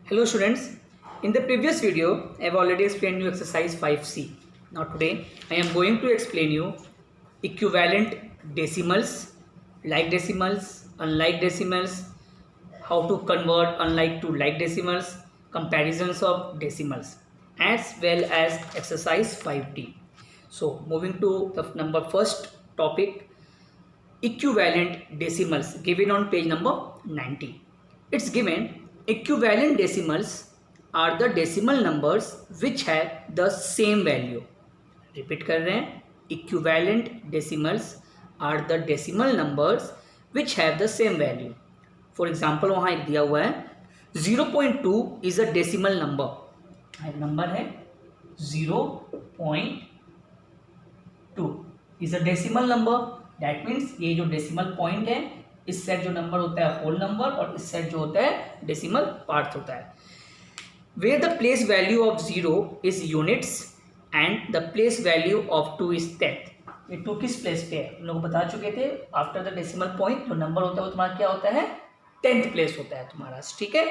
Hello students, in the previous video I have already explained you exercise 5C. Now today I am going to explain you equivalent decimals, like decimals, unlike decimals, how to convert unlike to like decimals, comparisons of decimals, as well as exercise 5D. So moving to the first topic, equivalent decimals given on page number 90. It's given equivalent decimals are the decimal numbers which have the same value. Repeat कर रहे हैं, equivalent decimals are the decimal numbers which have the same value. For example वहाँ एक दिया हुआ है 0.2 is a decimal number. Number है 0.2 is a decimal number. That means ये जो डेसिमल पॉइंट है, इस साइड जो नंबर होता है होल नंबर और इस साइड जो होता है डेसिमल पार्ट होता है. Where the place value of 0 is units and the place value of 2 is tenth. ये 2 किस प्लेस पे है हम लोग बता चुके थे. आफ्टर द डेसिमल पॉइंट जो नंबर होता है वो तुम्हारा क्या होता है, 10th प्लेस होता है तुम्हारा. ठीक है.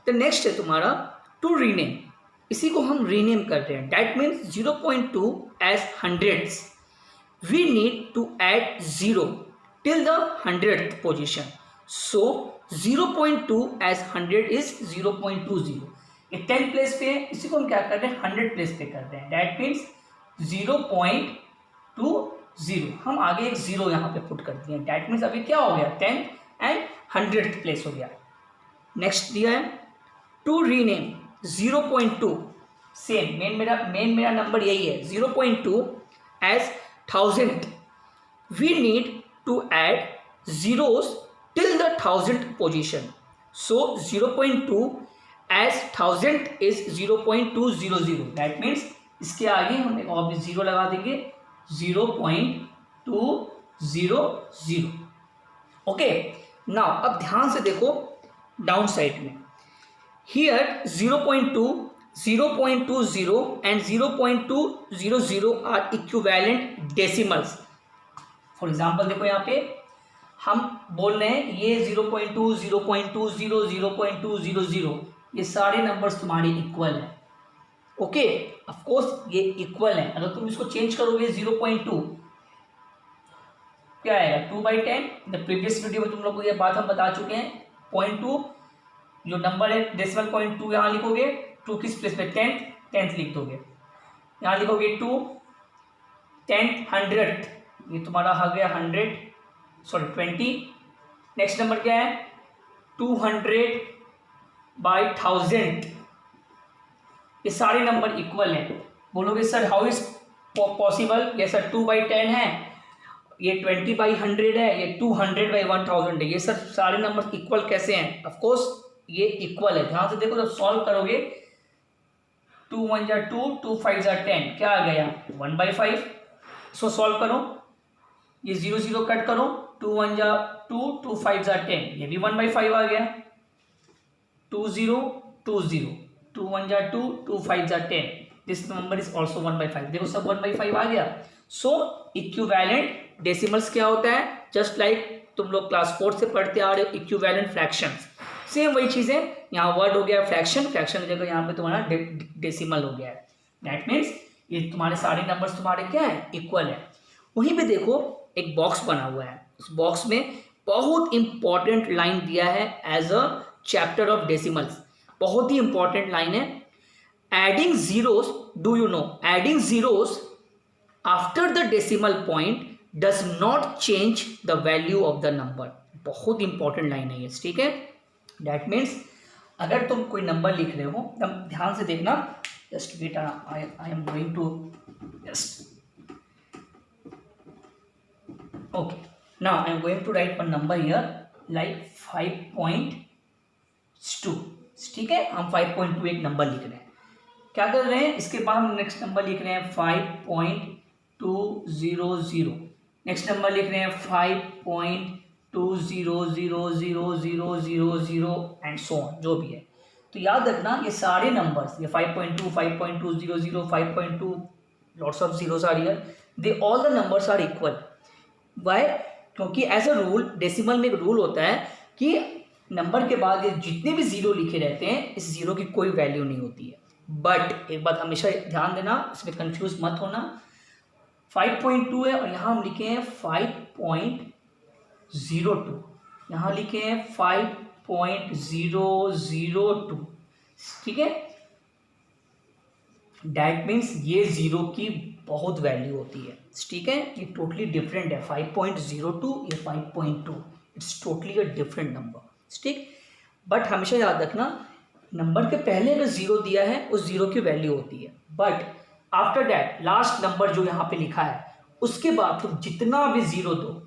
तो नेक्स्ट है तुम्हारा टू रीनेम. इसी को हम रीनेम कर रहे हैं. That means 0.2 as hundreds. We need to add 0 till the 100th position. So 0.2 as 100 is 0.20. ये 10 प्लेस पे है, इसी को हम क्या कर रहे हैं 100 प्लेस पे कर रहे हैं. That means 0.20. हम आगे एक 0 यहाँ पे पुट कर दिए. That means अभी क्या हो गया 10th एंड 100th प्लेस हो गया. नेक्स्ट दिया है टू रीनेम 0.2. सेम मेन मेरा नंबर यही है 0.2 as 1000. We need to add zeros till the 1000th position. So 0.2 as 1000 is 0.200. That means इसके आगे हम एक और भी 0 लगा देंगे 0.200. ओके. नाउ अब ध्यान से देखो डाउन साइड में. Here 0.2, 0.20 and 0.200 are equivalent decimals. For example देखो यहाँ पे हम बोल रहे हैं ये 0.2, 0.20, 0.200 ये सारे नंबर्स तुम्हारे इक्वल हैं. ओके. ऑफ कोर्स ये इक्वल हैं. अगर तुम इसको चेंज करोगे 0.2 क्या आएगा 2/10. द प्रीवियस वीडियो में तुम लोग को ये बात हम बता चुके हैं. 0.2 जो नंबर है डेसिमल 0.2 यहाँ लिखोगे. 2 किस प्लेस पे 10th लिख दोगे. यहाँ लिखोगे 2 10th 100th. ये तुम्हारा आ गया 20. नेक्स्ट नंबर क्या है 200/1000. ये सारे नंबर इक्वल हैं. बोलोगे सर हाउ इज पॉसिबल. ये सर 2/10 है, ये 20/100 है, ये 200/1000 है. ये सर सारे नंबर इक्वल कैसे हैं. ऑफ कोर्स ये इक्वल है. ध्यान से देखो जब सॉल्व करोगे 2 1 जा 2, 2 5 जा 10 क्या आ गया 1/5. सो सॉल्व करो. ये 0 0 कट करो. 2 1 जा 2, 2 5 जा 10 ये भी 1/5 आ गया. 2 0 2 0, 2 1 जा 2, 2 5 जा 10. This number is also 1/5. देखो सब 1/5 आ गया. सो इक्विवेलेंट डेसिमल्स क्या होता है, जस्ट लाइक तुम लोग क्लास 4 से पढ़ते आ रहे हो इक्विवेलेंट फ्रैक्शंस. सेम वही चीज़ है. यहाँ वर्ड हो गया फ्रैक्शन की जगह यहाँ पे तुम्हारा डेसिमल हो गया है. दैट मीन्स ये तुम्हारे सारे नंबर्स तुम्हारे क्या है इक्वल है. वहीं पे देखो एक बॉक्स बना हुआ है. उस बॉक्स में बहुत इंपॉर्टेंट लाइन दिया है as a chapter of decimals. बहुत ही इंपॉर्टेंट लाइन है. Adding zeros, do you know adding zeros after the decimal point does not change the value of the number. बहुत इंपॉर्टेंट लाइन है ये. ठीक है. डैट मीन्स अगर तुम कोई नंबर लिख रहे हो तब ध्यान से देखना. Just wait, I am going to just okay. Now I am going to write one number here like 5.2. ठीक है. हम 5.2 एक नंबर लिख रहे हैं. क्या कर रहे हैं इसके बाद हम नेक्स्ट नंबर लिख रहे हैं 5.200. नेक्स्ट नंबर लिख रहे हैं 5.2000000 एंड सो ऑन जो भी है. तो याद रखना ये सारे नंबर्स ये 5.2 5.200 5.2 lots of zeros are here. They all the numbers are equal. Why? क्योंकि एज अ रूल डेसिमल में एक रूल होता है कि नंबर के बाद ये जितने भी जीरो लिखे रहते हैं इस जीरो की कोई वैल्यू नहीं होती है। बट एक बात हमेशा ध्यान देना, इसमें कंफ्यूज मत होना। 5.2 है और यहाँ हम लिखे हैं 5.02, यहाँ लिखे हैं 5.002, ठीक है। डैट मीन्स ये जीरो की बहुत वैल्यू होती है, ठीक है। ये टोटली डिफरेंट है, 5.02 या 5.2, it's totally a different number, ठीक। बट हमेशा याद रखना, नंबर के पहले अगर जीरो दिया है उस जीरो की वैल्यू होती है, but after that last number जो यहाँ पे लिखा है उसके बाद तुम जितना भी जीरो दो,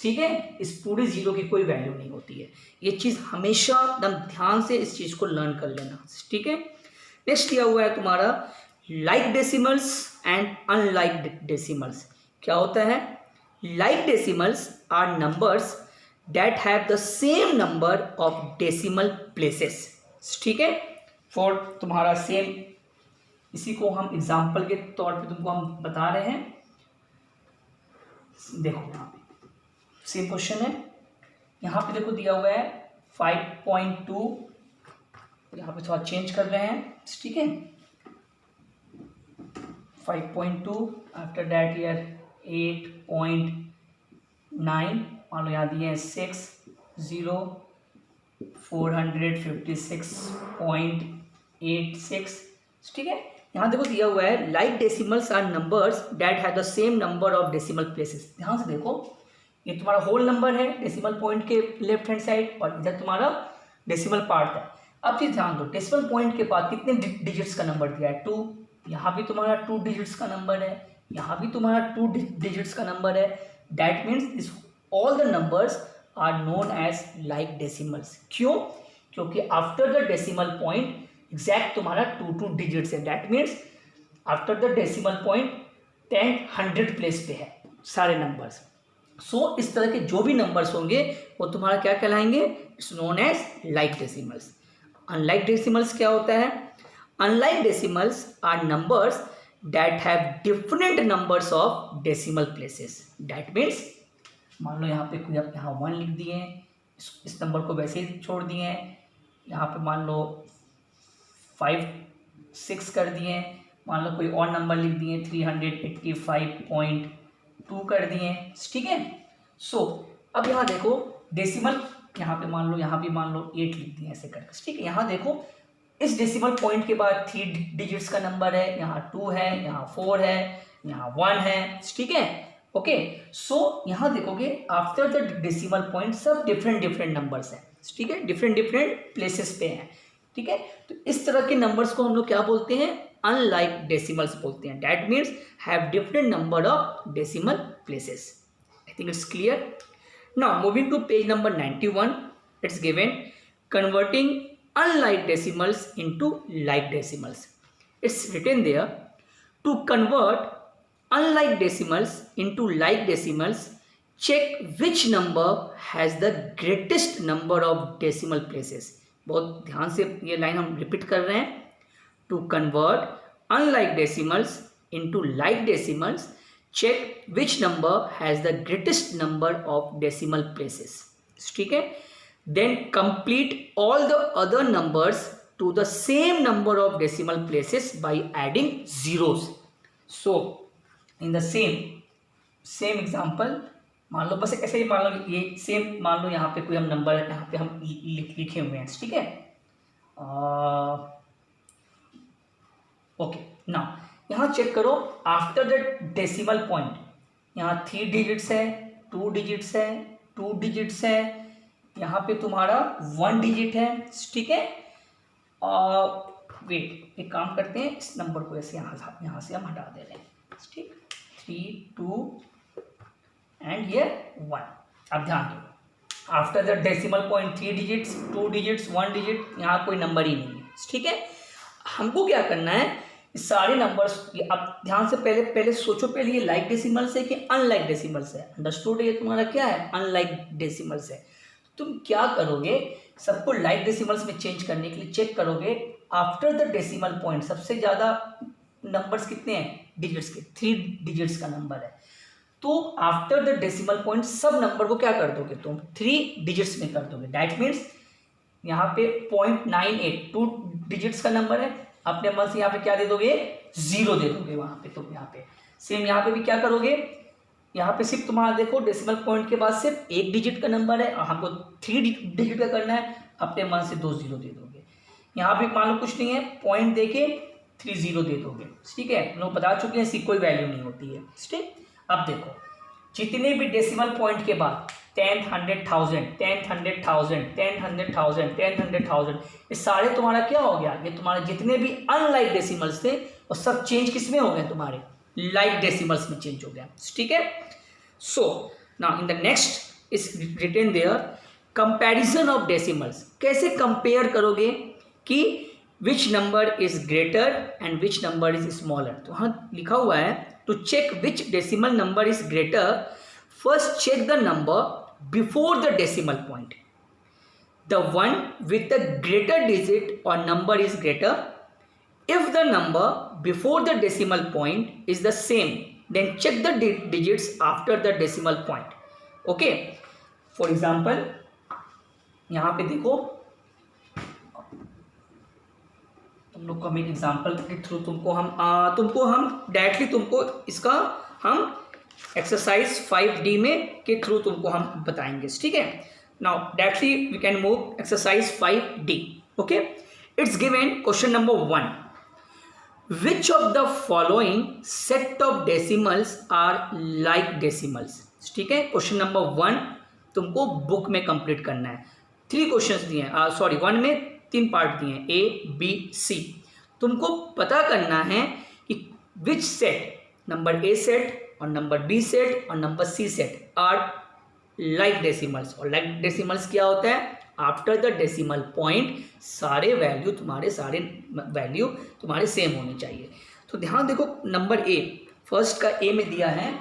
ठीक है, इस पूरे जीरो की कोई वैल्यू नहीं होती है। ये चीज़ हमेशा एकदम ध्यान से इस चीज़ को लर्न कर लेना, ठीक है। नेक्स्ट दिया हुआ है तुम्हारा like decimals and unlike decimals. क्या होता है? Like decimals are numbers that have the same number of decimal places, ठीक है। फॉर तुम्हारा सेम, इसी को हम एग्जाम्पल के तौर पे तुमको हम बता रहे हैं। देखो यहाँ पे सेम क्वेश्चन है, यहाँ पे देखो दिया हुआ है 5.2, यहाँ पे थोड़ा चेंज कर रहे हैं, ठीक है। 5.2 आफ्टर दैट ईयर 8.9, मान लो यहाँ दिए हैं 6, 0, 456.86, ठीक है। यहाँ देखो दिया हुआ है like decimals are numbers that have the same number of decimal places. ध्यान से देखो, ये तुम्हारा होल नंबर है डेसिमल पॉइंट के लेफ्ट हैंड साइड और इधर तुम्हारा डेसिमल पार्ट है। अब चीज ध्यान दो, डेसिमल पॉइंट के बाद कितने डिजिट्स का नंबर दिया है? 2। यहाँ भी तुम्हारा 2 डिजिट्स का नंबर है, यहाँ भी तुम्हारा 2 डिजिट्स का नंबर है। That means this all the numbers are known as like decimals. क्यों? क्योंकि after the decimal point exact तुम्हारा 2 डिजिट्स है। That means after the decimal point 10, 100 place पे है सारे नंबर्स। सो इस तरह के जो भी नंबर्स होंगे वो तुम्हारा क्या कहलाएंगे? It's known as like decimals. Unlike decimals क्या होता है? Unlike decimals are numbers that have different numbers of decimal places. That means मान लो यहाँ पे कोई आप यहाँ 1 लिख दिए हैं, इस नंबर को वैसे ही छोड़ दिए हैं, यहाँ पे मान लो 5, 6 कर दिए हैं, मान लो कोई और नंबर लिख दिए 385.2 कर दिए, ठीक है। सो अब यहाँ देखो डेसिमल, यहाँ पे मान लो यहाँ भी मान लो 8 लिख दिए ऐसे करके, ठीक है। यहाँ देखो इस डेसिमल पॉइंट के बाद 3 डिजिट्स का नंबर है, यहाँ 2 है, यहाँ 4 है, यहाँ 1 है, ठीक है। ओके, सो यहाँ देखोगे आफ्टर द डेसिमल पॉइंट सब डिफरेंट नंबर्स हैं, ठीक है, डिफरेंट प्लेसेस पे हैं, ठीक है। तो इस तरह के नंबर्स को हम लोग क्या बोलते हैं? अनलाइक डेसिमल्स बोलते हैं। That means have different number of decimal places. I think it's clear. Now moving to page number 91, it's given converting unlike decimals into like decimals. It's written there, to convert unlike decimals into like decimals, check which number has the greatest number of decimal places. बहुत ध्यान से ये line हम repeat कर रहे हैं। To convert unlike decimals into like decimals, check which number has the greatest number of decimal places. ठीक है। Then complete all the other numbers to the same number of decimal places by adding zeros. So in the same example, मान लो बस ऐसे ही मान लो ये same, मान लो यहाँ पे कोई हम नंबर यहाँ पे हम लिखे हुए हैं, ठीक है। ओके, नाउ यहाँ चेक करो आफ्टर द डेसिमल पॉइंट, यहाँ 3 डिजिट्स है, 2 डिजिट्स है, 2 डिजिट्स है, यहाँ पे तुम्हारा 1 डिजिट है, ठीक है। वेट, एक काम करते हैं, इस नंबर को ऐसे यहाँ से हम हटा दे रहे हैं, ठीक। 3, 2 एंड ये 1। अब ध्यान दो, after the decimal point 3 digits, 2 digits, 1 digit, यहाँ कोई नंबर ही नहीं है, ठीक है। हमको क्या करना है, सारे नंबर्स, अब ध्यान से पहले सोचो, पहले ये लाइक डेसिमल्स है कि अनलाइक डेसिमल्स है? अंडरस्टूड? ये तुम्हारा क्या है? अनलाइक डेसिमल्स है। तुम क्या करोगे, सबको लाइक डेसिमल्स में चेंज करने के लिए चेक करोगे आफ्टर द डेसिमल पॉइंट सबसे ज़्यादा नंबर्स कितने हैं? डिजिट्स के, 3 डिजिट्स का नंबर है। तो आफ्टर द डेसिमल पॉइंट सब नंबर को क्या कर दोगे तुम? 3 डिजिट्स में कर दोगे। दैट मीन्स यहाँ पे 0.98 2 डिजिट्स का नंबर है, अपने मन से यहाँ पे क्या दे दोगे, 0 दे दोगे वहाँ पे। तो यहाँ पे सेम यहाँ पे भी क्या करोगे, यहाँ पे सिर्फ तुम्हारा देखो डेसिमल पॉइंट के बाद सिर्फ 1 डिजिट का नंबर है और हमको 3 डिजिट का करना है, अपने मन से 2 0 दे दोगे। यहाँ पे मान लो कुछ नहीं है, पॉइंट दे के 3 0 दे दोगे, ठीक है। लोग बता चुके हैं इसकी कोई वैल्यू नहीं होती है, ठीक। अब देखो जितने भी डेसिमल पॉइंट के बाद 10, 100,000, 10, 100,000, 10, 100,000, 10, 100,000, ये सारे तुम्हारा क्या हो गया, ये तुम्हारे जितने भी अनलाइक डेसिमल्स थे वो सब चेंज किस में हो गए, तुम्हारे लाइक डेसिमल्स में चेंज हो गया, ठीक है। So now in the next is written there comparison of decimals. कैसे कंपेयर करोगे कि which number is greater and which number is smaller. तो हाँ लिखा हुआ है to check which decimal number is greater, first check the number before the decimal point. The one with the greater digit or number is greater. If the number before the decimal point is the same, then check the digits after the decimal point. Okay. For example, यहाँ पे देखो तुम लोग को हम एक example के through तुमको हम डायरेक्टली तुमको इसका हम एक्सरसाइज 5D में के थ्रू तुमको हम बताएंगे, ठीक है। Now directly we can move exercise 5D। Okay, it's given question number 1, which of the following set of decimals are like decimals. ठीक है, क्वेश्चन नंबर 1 तुमको बुक में कंप्लीट करना है। 3 क्वेश्चंस दिए हैं, 1 में 3 पार्ट दिए हैं, A B C। तुमको पता करना है कि which set, number A set और नंबर B सेट और number C set are like decimals. और लाइक डेसिमल्स क्या होता है, आफ्टर द डेसिमल पॉइंट सारे वैल्यू तुम्हारे सेम होने चाहिए। तो ध्यान देखो नंबर A, फर्स्ट का A में दिया है,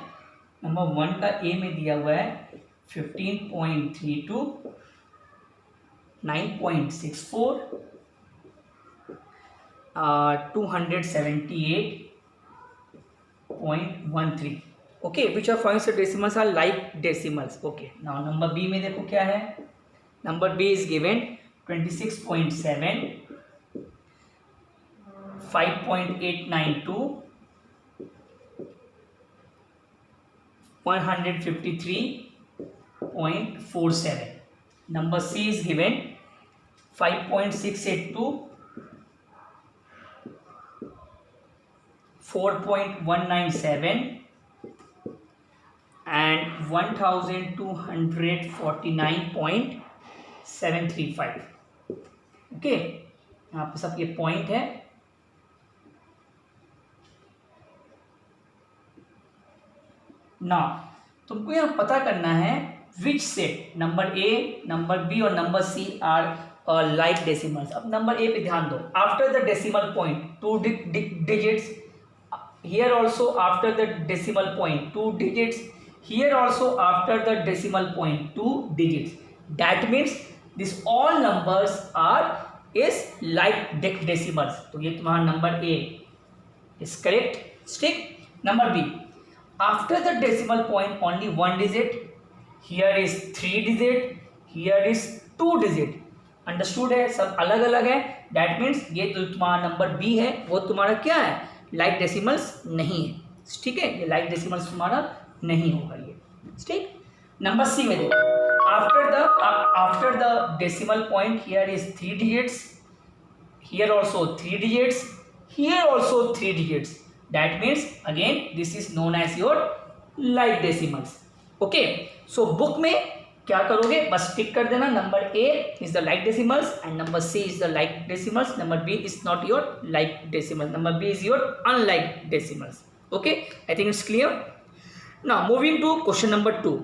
नंबर 1 का A में दिया हुआ है 15.32, 9.64, 278.13। Okay, which are find the decimals are like decimals. Okay, now number B में देखो क्या है, number B is given 26.7, 5.892, 153.47। Number C is given 5.682, 4.197 and 1249.735। Okay, यहाँ पे सब ये पॉइंट है। नाउ तुमको यहाँ पता करना है which set, number A, number B और number C are like decimals. अब नंबर ए पे ध्यान दो, after the decimal point 2 digits, here also after the decimal point 2 digits, here also after the decimal point 2 digits. That means this all numbers are is like decimals. तो ये तुम्हारा number A is correct. Stick. Number B, after the decimal point only 1 digit, here is 3 digit, here is 2 digit. Understood है, सब अलग अलग है। That means ये जो तुम्हारा नंबर B है वो तुम्हारा क्या है, लाइक डेसिमल्स नहीं है, ठीक है। ये लाइक डेसिमल्स तुम्हारा नहीं होगा ये, ठीक। नंबर सी में देखो, after the decimal point here is 3 digits, here also 3 digits, here also 3 digits. That means again this is known as your like decimals. Okay, so book में क्या करोगे, बस टिक कर देना, number A is the like decimals and number C is the like decimals, number B is not your like decimal, number B is your unlike decimals. Okay, I think it's clear. Now moving to question number 2,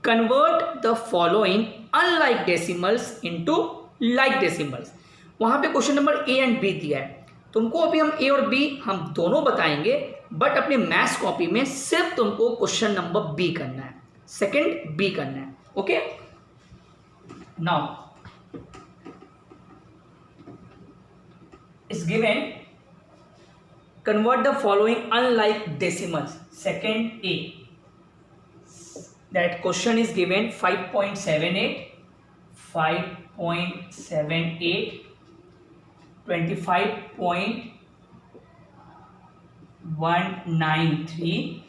convert the following unlike decimals into like decimals. वहां पे question number A and B दिया है, तुमको अभी हम ए और B हम दोनों बताएंगे, बट अपने मैथ्स कॉपी में सिर्फ तुमको क्वेश्चन नंबर बी करना है, सेकंड बी करना है। Okay, now is given convert the following unlike decimals, second A। that question is given 5.78, 5 25.78, 25.193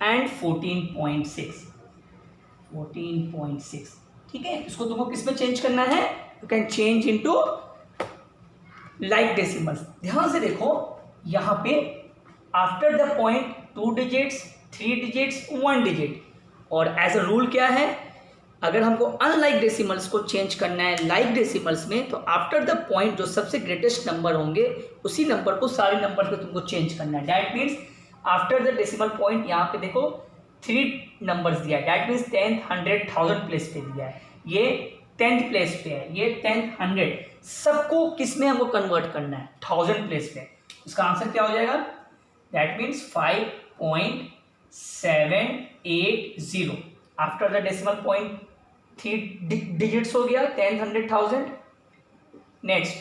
and 14.6। ठीक है, इसको तुमको किस में चेंज करना है? You can change into like decimals. ध्यान से देखो, यहाँ पे after the point 2 digits, 3 digits, 1 digit, और एज अ रूल क्या है, अगर हमको अनलाइक डेसिमल्स को चेंज करना है लाइक डेसिमल्स में, तो आफ्टर द पॉइंट जो सबसे ग्रेटेस्ट नंबर होंगे उसी नंबर को सारे नंबर पे तुमको चेंज करना है। That means after the decimal point यहाँ पे देखो 3 नंबर्स दिया है, डैट मीन्स 10th 100 1000 प्लेस पे दिया है, ये 10th प्लेस पे है, ये 10th 100, सबको किस में हमको कन्वर्ट करना है? 1000 प्लेस पे। इसका आंसर क्या हो जाएगा? That means 5.780 after the decimal point 3 digits हो गया, 10th 100 1000। नेक्स्ट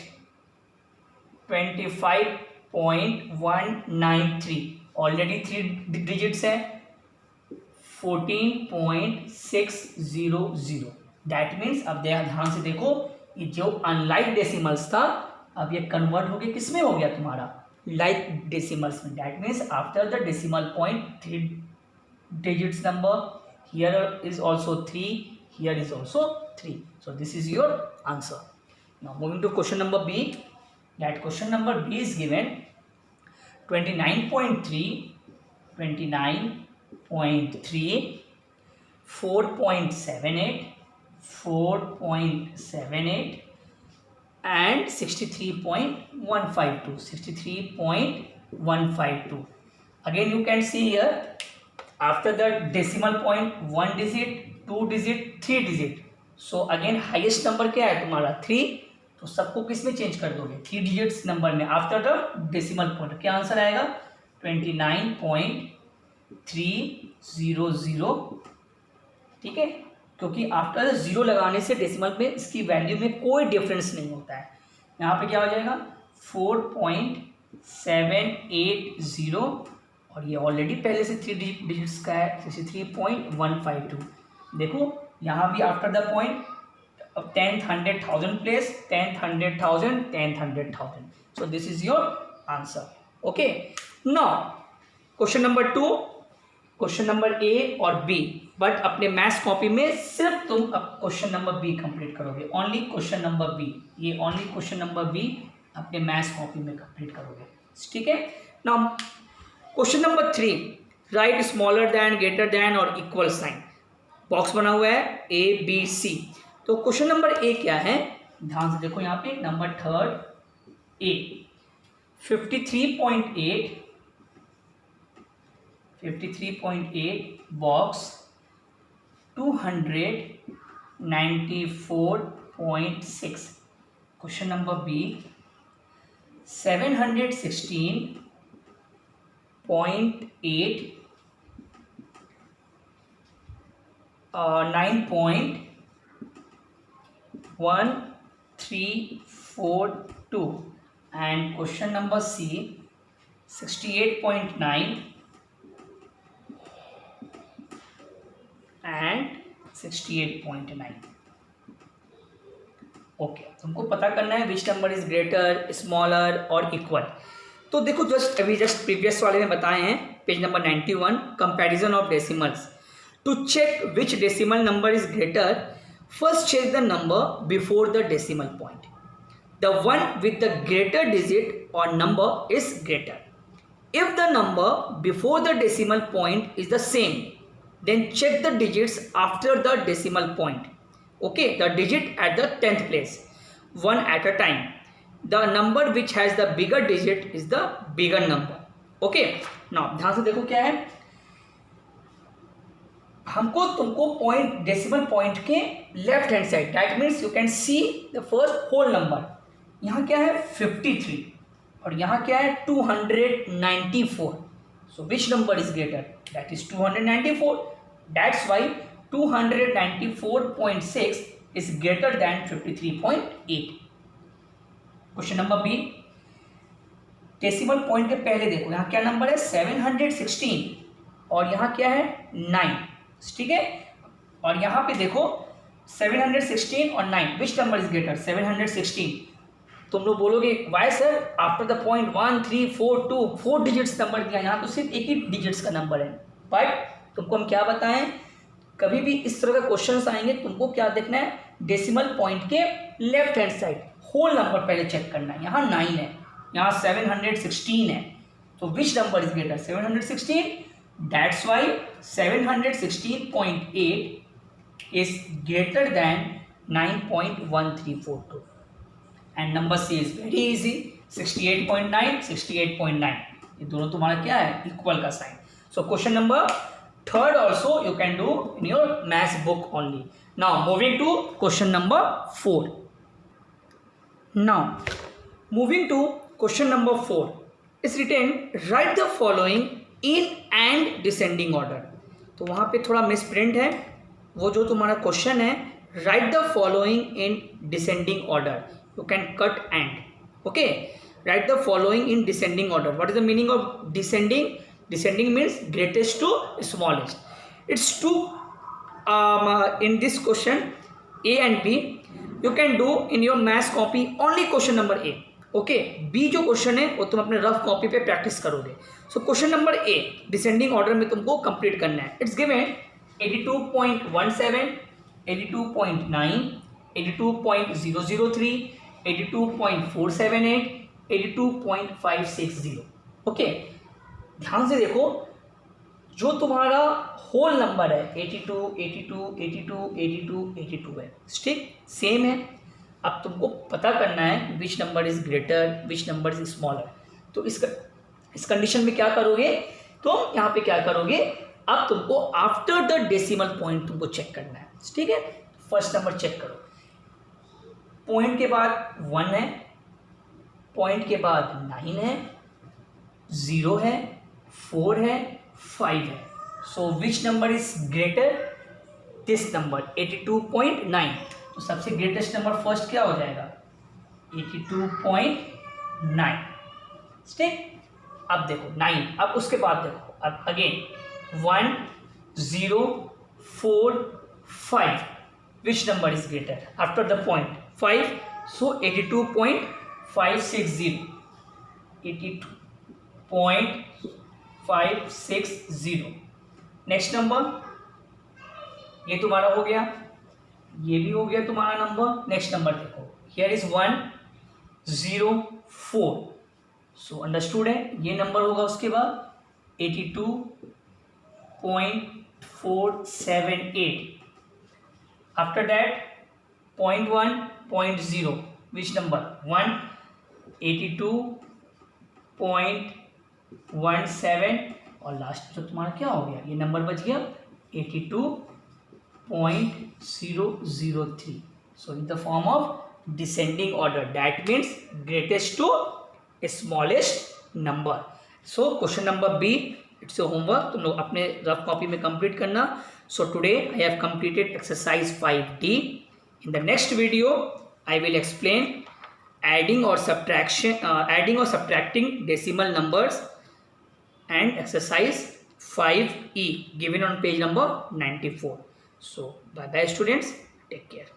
25.193 ऑलरेडी 3 डिजिट्स है, 14.600। दैट मीन्स अब ध्यान से देखो, ये जो अनलाइक डेसिमल्स था अब ये कन्वर्ट हो गया किस में हो गया तुम्हारा? लाइक डेसिमल्स में। That means after the decimal point 3 digits number, here is also 3, here is also 3. So this is your answer. Now moving to question number B. That question number B is given 29.3, 4.78, 4.78 and 63.152. Again you can see here, after the decimal point 1 digit, 2 digit, 3 digit. So again highest number क्या है तुम्हारा? 3. तो सबको किस में change कर दोगे? 3 digits number में आफ्टर द डेसिमल पॉइंट। क्या आंसर आएगा? 29.300। ठीक है, क्योंकि आफ्टर द 0 लगाने से डेसिमल में इसकी वैल्यू में कोई डिफरेंस नहीं होता है। यहाँ पे क्या हो जाएगा? 4.780, और ये ऑलरेडी पहले से 3 डिजिट्स का है, 63.152। देखो यहाँ भी after the point 10th 100 1000 place, 10th 100 1000, 10th 100 1000। So this is your answer. Okay, now question number 2, question number ए और बी, बट अपने मैथ्स कॉपी में सिर्फ तुम अब क्वेश्चन नंबर बी कंप्लीट करोगे, ओनली क्वेश्चन नंबर बी, ये ओनली क्वेश्चन नंबर बी अपने maths copy में कंप्लीट करोगे। ठीक है, now question number 3, right smaller than, greater than और इक्वल साइन। बॉक्स बना हुआ है ए बी सी। तो क्वेश्चन नंबर ए क्या है? ध्यान से देखो, यहाँ पे number 3 A 53.8 box 294.6। Question number B 716.8 9.1342 and question number C 68.9 and 68.9। Okay, तुमको पता करना है which number is greater, smaller और इक्वल। तो देखो जस्ट प्रीवियस वाले में बताए हैं, page number 91, comparison of decimals. To check which decimal number is greater, first check the number before the decimal point. The one with the greater digit or number is greater. If the number before the decimal point is the same, then check the digits after the decimal point. Okay, the digit at the 10th place, one at a time. The number which has the bigger digit is the bigger number. Okay, now ध्यान से देखो क्या है, हमको तुमको point decimal point के left hand side, that means you can see the first whole number. यहाँ क्या है? 53, और यहाँ क्या है? 294। So which number is greater? That is 294। That's why 294.6 is greater than 53.8। Question number B, decimal point के पहले देखो यहाँ क्या नंबर है? 716, और यहाँ क्या है? 9। ठीक है, और यहाँ पे देखो 716 और 9 विच नंबर इज ग्रेटर? 716। तुम लोग बोलोगे why sir after the point 1 3 4 2 4 digits number दिया, यहाँ तो सिर्फ एक ही डिजिट्स का नंबर है। बट तुमको हम क्या बताएं, कभी भी इस तरह का क्वेश्चन आएंगे तुमको क्या देखना है, डेसिमल पॉइंट के left hand side whole number पहले चेक करना है। यहाँ 9 है, यहाँ 716 है, तो which number is greater? 716। That's why 716.8 is greater than 9.1342 and number C is very easy 68.9 68.9 ये दोनों तुम्हारा क्या है, इक्वल का sign. So question number third also you can do in your maths book only. Now moving to question number 4। Now moving to question number 4 is written write the following in and descending order. तो वहाँ पे थोड़ा miss print है, वो जो तुम्हारा question है write the following in descending order, you can cut and, okay. Write the following in descending order. What is the meaning of descending? Descending means greatest to smallest. It's to in this question A and B you can do in your maths copy only question number A, okay। B जो question है वो तुम अपने rough copy पे practice करोगे। सो question number A descending order में तुमको complete करना है। It's given 82.17 82.9 82.003 82.478 82.560, okay. ध्यान से देखो, जो तुम्हारा होल नंबर है 82 82 82 82 82 है, ठीक सेम है। अब तुमको पता करना है which number is greater which number is smaller. तो इस कंडीशन में क्या करोगे, तो यहाँ पे क्या करोगे, अब तुमको आफ्टर द डेसिमल पॉइंट तुमको चेक करना है, ठीक है। फर्स्ट नंबर चेक करो, पॉइंट के बाद 1 है, पॉइंट के बाद 9 है, 0 है, 4 है, 5 है। So which number is greater? This number 82.9। तो सबसे ग्रेटेस्ट नंबर फर्स्ट क्या हो जाएगा? 82.9, ठीक। अब देखो 9, अब उसके बाद देखो, अब again 1 0 4 5 which number is greater after the point 5? So 82.560 82.560। Next number ये तुम्हारा हो गया, ये भी हो गया तुम्हारा नंबर। नेक्स्ट नंबर देखो, हियर इज 1 0 4। सो अंडरस्टूड है, ये नंबर होगा। उसके बाद 82.478। आफ्टर दैट 0.1 0 विच नंबर 1 82.17 और लास्ट जो तुम्हारा क्या हो गया, ये नंबर बच गया 82.003। So in the form of descending order, that means greatest to smallest number. So question number B it's your homework, तुम लोग अपने रफ कॉपी में कंप्लीट करना। So today I have completed exercise 5D। In the next video I will explain adding or subtracting decimal numbers and exercise 5E given on page number 94. So bye bye students, take care.